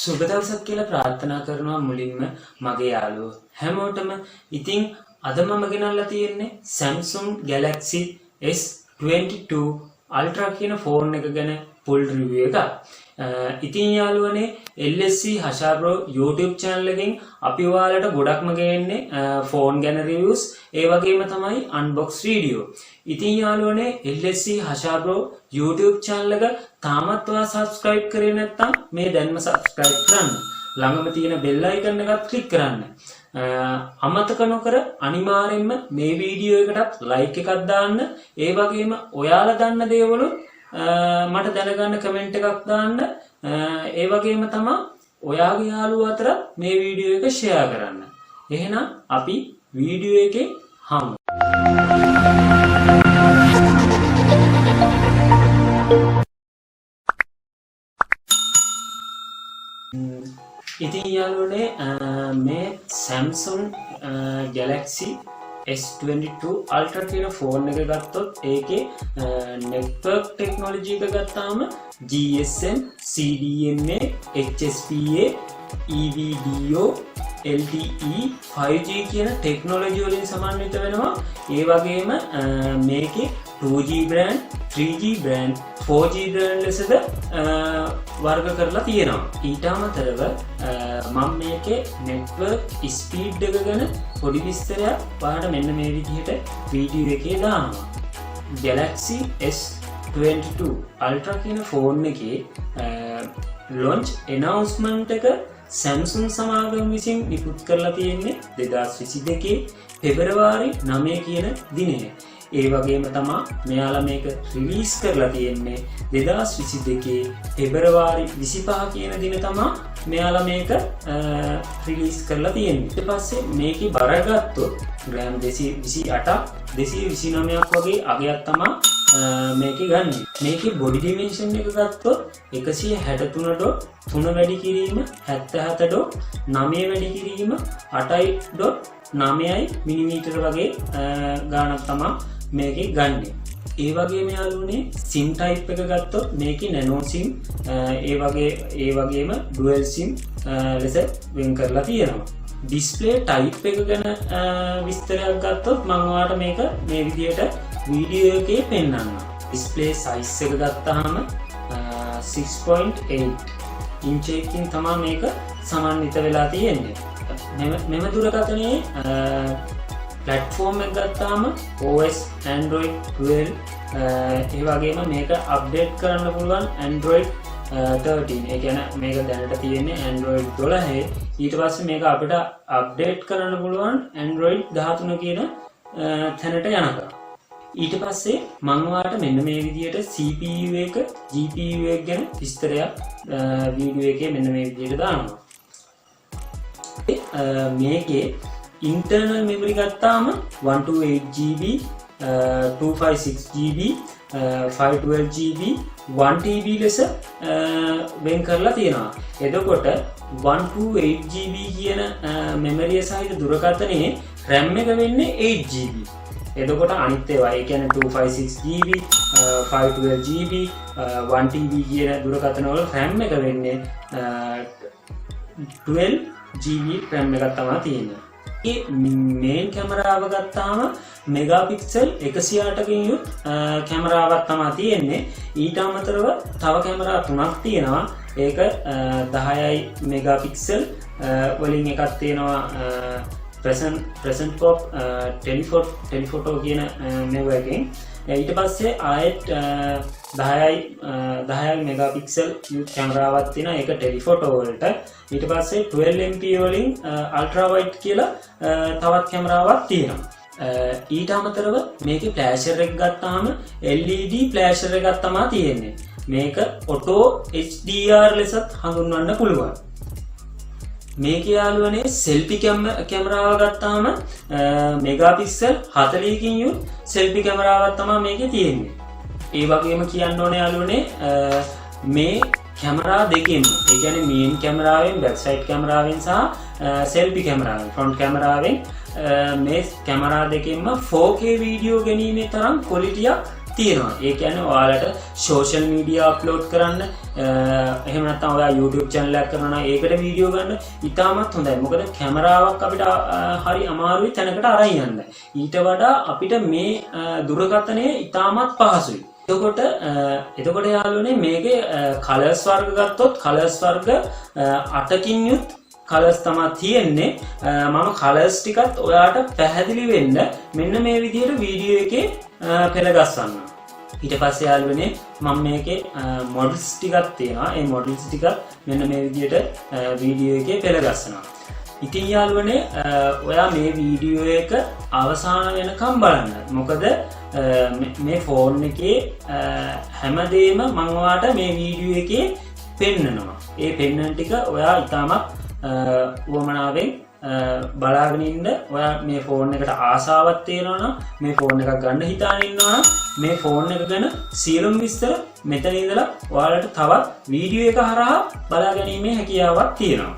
සුබ දවසක් කියලා ප්‍රාර්ථනා කරනවා මුලින්ම මගේ යාළුවෝ හැමෝටම. ඉතින් අද මම ගෙනල්ලා තියෙන්නේ Samsung Galaxy S22 Ultra කියන ෆෝන් එක ගැන full review එකක්. ඉතින් යාළුවනේ LSC හෂාබ්‍රෝ YouTube channel එකෙන් අපි ඔයාලට ගොඩක්ම ගේන්නේ ෆෝන් ගැන reviews, ඒ වගේම තමයි unbox video. ඉතින් යාළුවනේ LSC හෂාබ්‍රෝ YouTube channel එක තාමත් ඔයා subscribe කරේ නැත්නම් මේ දැන්ම subscribe කරන්න. ළඟම තියෙන bell icon එකත් click කරන්න. අමතක නොකර අනිවාර්යෙන්ම මේ වීඩියෝ එකටත් like එකක් දාන්න. ඒ වගේම ඔයාලා දන්න දේවල් මට දැනගන්න කමෙන්ට් එකක් දාන්න. ඒ වගේම තමයි ඔයාගේ යාළුවෝ අතර මේ වීඩියෝ එක ෂෙයා කරන්න. එහෙනම් අපි වීඩියෝ එකේ හමු. ඉතින් යාළුවනේ මේ Samsung Galaxy S22 Ultra කියන ෆෝන් එක ගත්තොත් ඒකේ network technology එක ගත්තාම GSM, CDMA, HSPA, EVDO, LTE, 5G කියන ටෙක්නොලොජි වලින් සමන්විත වෙනවා. ඒ වගේම මේකේ 2G brand, 3G brand, 4G brand ලෙසද වර්ග කරලා තියෙනවා. ඊට අමතරව මම මේකේ network speed එක ගැන පොඩි විස්තරයක් ඔයාලට මෙන්න මේ විදිහට වීඩියෝ එකේ දානවා. Galaxy S22 Ultra කියන ෆෝන් එකේ launch announcement එක Samsung සමාගම විසින් නිකුත් කරලා තියෙන්නේ 2022 පෙබරවාරි 9 කියන දිනේ. ඒ වගේම තමා මෙයාලා මේක රිලීස් කරලා තියෙන්නේ 2022 පෙබරවාරි 25 කියන දින තමා මෙයාලා මේක රිලීස් කරලා තියෙන්නේ. ඊට පස්සේ මේකේ බර ගත්තොත් ග්‍රෑම් 228ක් 229ක් වගේ අගයක් තමා මේකේ ගන්න. මේකේ බොඩි ඩිමෙන්ෂන් එක ගත්තොත් 163.3 වැඩි කිරීම 77.9 වැඩි කිරීම 8.9 මිලිමීටර වගේ ගානක් තමා මේකේ ගන්නේ. ඒ වගේම යාළුවනේ SIM type එක ගත්තොත් මේකේ nano SIM ඒ වගේම dual SIM ලෙස වෙන් කරලා තියෙනවා. display type එක ගැන විස්තරයක් ගත්තොත් මම ඔයාලට මේක මේ විදිහට වීඩියෝ එකේ පෙන්නන්නම්. display size එක ගත්තාම 6.8 inch එකකින් තමයි මේක සමන්විත වෙලා තියෙන්නේ. මෙම දුරකථනයේ platform එක ගත්තාම OS Android 12 ඒ වගේම මේක අප්ඩේට් කරන්න පුළුවන් Android 13. ඒ කියන්නේ මේක දැනට තියෙන්නේ Android 12. ඊට පස්සේ මේක අපිට අප්ඩේට් කරන්න පුළුවන් Android 13 කියන තැනට යනකම්. ඊට පස්සේ මම ඔයාලට මෙන්න මේ විදිහට CPU එක GPU එක ගැන විස්තරයක් වීඩියෝ එකේ මෙන්න මේ විදිහට දානවා. මේකේ internal memory ගත්තාම 128GB, 256GB, 512GB, 1TB ලෙස වෙන් කරලා තියෙනවා. එතකොට 128GB කියන මෙමරිය සහිත දුරකථනයේ RAM එක වෙන්නේ 8GB. එතකොට අනිත් ඒවා ඒ කියන්නේ 256GB, 512GB, 1TB කියන දුරකථන වල RAM එක වෙන්නේ 12GB RAM එකක් තමයි තියෙන්නේ. ඒ මේන් කැමරාව ගත්තාම මෙගාපික්සල් 108කින් යුත් කැමරාවක් තමයි තියෙන්නේ. ඊට අමතරව තව කැමරා තුනක් තියෙනවා. ඒක 10යි මෙගාපික්සල් වලින් එකක් තියෙනවා present pop telephoto කියන මේව එකෙන්. ඊට පස්සේ ආයෙත් 10යි මෙගාපික්සල් යුත් කැමරාවක් තියෙනවා. ඒක ටෙලිෆොටෝ වලට. ඊට පස්සේ 12MP වලින් අල්ට්‍රා වයිඩ් කියලා තවත් කැමරාවක් තියෙනවා. ඊට අමතරව මේකේ ෆ්ලෑෂර් එක ගත්තාම LED ෆ්ලෑෂර් එකක් තමයි තියෙන්නේ. මේක ඔටෝ HDR ලෙසත් හඳුන්වන්න පුළුවන්. මේක යාළුවනේ සෙල්ෆි කැමරාව ගත්තාම මෙගාපික්සල් 40කින් යුත් සෙල්ෆි කැමරාවක් තමයි මේකේ තියෙන්නේ. ඒ වගේම කියන්න ඕනේ යාළුවනේ මේ කැමරා දෙකෙන්ම ඒ කියන්නේ මේන් කැමරාවෙන් බැක් සයිඩ් කැමරාවෙන් සහ සෙල්ෆි කැමරාවෙන් ෆ්‍රන්ට් කැමරාවෙන් මේ කැමරා දෙකෙන්ම 4K වීඩියෝ ගැනීමේ තරම් ක්වොලිටියක් තියෙනවා. ඒ කියන්නේ ඔයාලට සෝෂල් මීඩියා අප්ලෝඩ් කරන්න එහෙම නැත්නම් ඔයා YouTube channel එකක් කරනවා නම් ඒකට වීඩියෝ ගන්න ඉතාමත් හොඳයි. මොකද කැමරාවක් අපිට හරි අමාරුයි තැනකට අරන් යන්න. ඊට වඩා අපිට මේ දුරකථනය ඉතාමත් පහසුයි. එතකොට යාළුවනේ මේකේ කලර්ස් වර්ග ගත්තොත් කලර්ස් වර්ග 8කින් යුත් කලර්ස් තමයි තියෙන්නේ. මම කලර්ස් ටිකත් ඔයාට පැහැදිලි වෙන්න මෙන්න මේ විදිහට වීඩියෝ එකේ පෙළගස්සන්නම්. ඊට පස්සේ යාළුවනේ මම මේකේ මොඩල්ස් ටිකක් තියෙනවා. ඒ මොඩල්ස් ටික මෙන්න මේ විදිහට වීඩියෝ එකේ පෙළගස්සනවා. ඉතින් යාළුවනේ ඔයා මේ වීඩියෝ එක අවසාන වෙනකම් බලන්න. මොකද මේ ෆෝන් එකේ හැමදේම මම ඔයාට මේ වීඩියෝ එකේ පෙන්නනවා. ඒ පෙන්නන ටික ඔයා ඉතාමත් වමනාවෙන් බලාගෙන ඉන්න. ඔයා මේ ෆෝන් එකට ආසාවක් තියෙනවා නම් මේ ෆෝන් එකක් ගන්න හිතාගෙන ඉන්නවා නම් මේ ෆෝන් එක ගැන සියලුම විස්තර මෙතන ඉඳලා ඔයාලට තවත් වීඩියෝ එක හරහා බලා ගැනීමේ හැකියාවක් තියෙනවා.